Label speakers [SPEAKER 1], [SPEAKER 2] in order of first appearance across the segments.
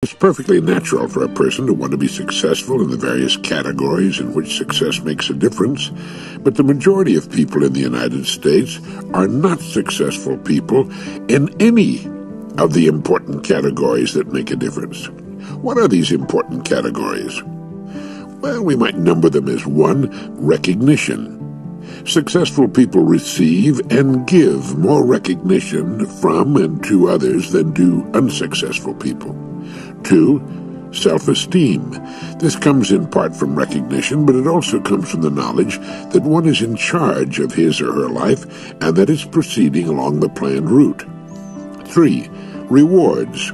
[SPEAKER 1] It's perfectly natural for a person to want to be successful in the various categories in which success makes a difference, but the majority of people in the United States are not successful people in any of the important categories that make a difference. What are these important categories? Well, we might number them as 1, recognition. Successful people receive and give more recognition from and to others than do unsuccessful people. 2, self-esteem. This comes in part from recognition, but it also comes from the knowledge that one is in charge of his or her life and that it's proceeding along the planned route. 3, rewards.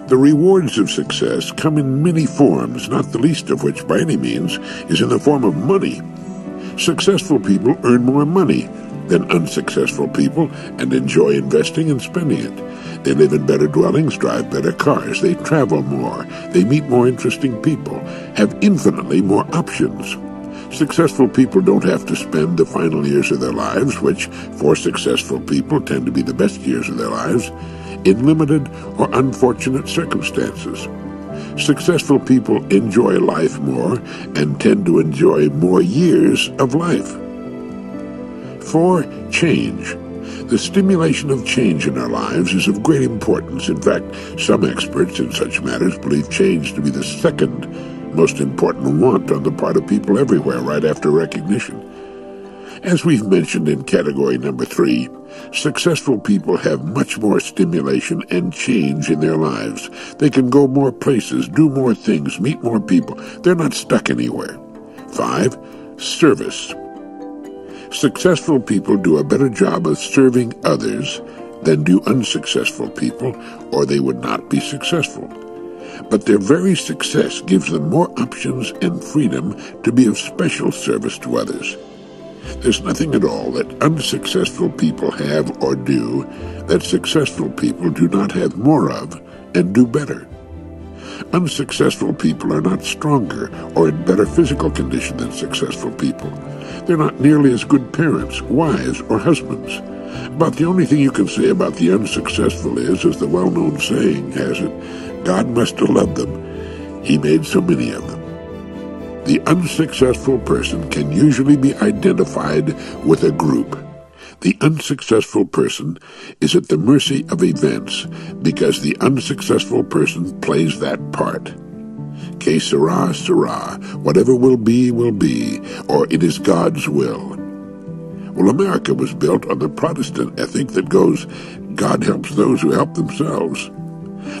[SPEAKER 1] The rewards of success come in many forms, not the least of which by any means is in the form of money. Successful people earn more money than unsuccessful people and enjoy investing and spending it. They live in better dwellings, drive better cars, they travel more, they meet more interesting people, have infinitely more options. Successful people don't have to spend the final years of their lives, which for successful people tend to be the best years of their lives, in limited or unfortunate circumstances. Successful people enjoy life more and tend to enjoy more years of life. 4, change. The stimulation of change in our lives is of great importance. In fact, some experts in such matters believe change to be the second most important want on the part of people everywhere, right after recognition. As we've mentioned in category number 3, successful people have much more stimulation and change in their lives. They can go more places, do more things, meet more people. They're not stuck anywhere. 5, service. Successful people do a better job of serving others than do unsuccessful people, or they would not be successful. But their very success gives them more options and freedom to be of special service to others. There's nothing at all that unsuccessful people have or do that successful people do not have more of and do better. Unsuccessful people are not stronger or in better physical condition than successful people. They're not nearly as good parents, wives, or husbands. About the only thing you can say about the unsuccessful is, as the well-known saying has it, God must have loved them. He made so many of them. The unsuccessful person can usually be identified with a group. The unsuccessful person is at the mercy of events because the unsuccessful person plays that part. Que sera, sera. Whatever will be, or it is God's will. Well, America was built on the Protestant ethic that goes, God helps those who help themselves.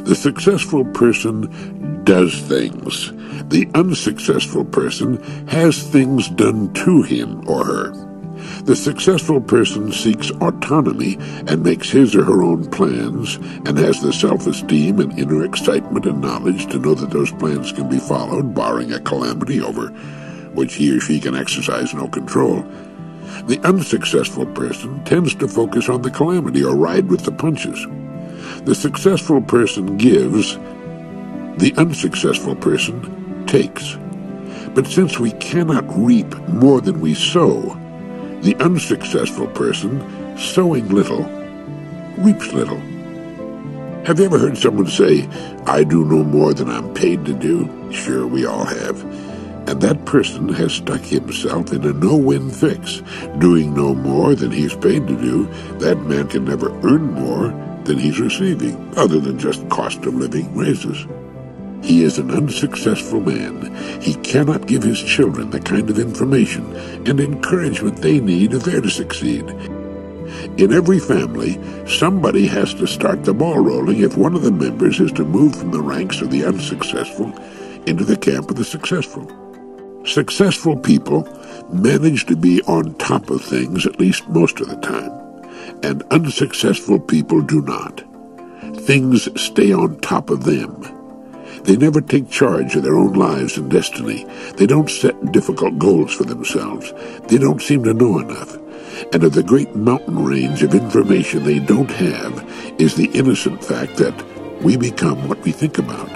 [SPEAKER 1] The successful person does things. The unsuccessful person has things done to him or her. The successful person seeks autonomy and makes his or her own plans and has the self-esteem and inner excitement and knowledge to know that those plans can be followed, barring a calamity over which he or she can exercise no control. The unsuccessful person tends to focus on the calamity or ride with the punches. The successful person gives, the unsuccessful person takes. But since we cannot reap more than we sow, the unsuccessful person, sowing little, reaps little. Have you ever heard someone say, I do no more than I'm paid to do? Sure, we all have. And that person has stuck himself in a no-win fix. Doing no more than he's paid to do, that man can never earn more than he's receiving, other than just cost of living raises. He is an unsuccessful man. He cannot give his children the kind of information and encouragement they need if they're to succeed. In every family, somebody has to start the ball rolling if one of the members is to move from the ranks of the unsuccessful into the camp of the successful. Successful people manage to be on top of things at least most of the time, and unsuccessful people do not. Things stay on top of them. They never take charge of their own lives and destiny. They don't set difficult goals for themselves. They don't seem to know enough. And of the great mountain range of information they don't have is the innocent fact that we become what we think about.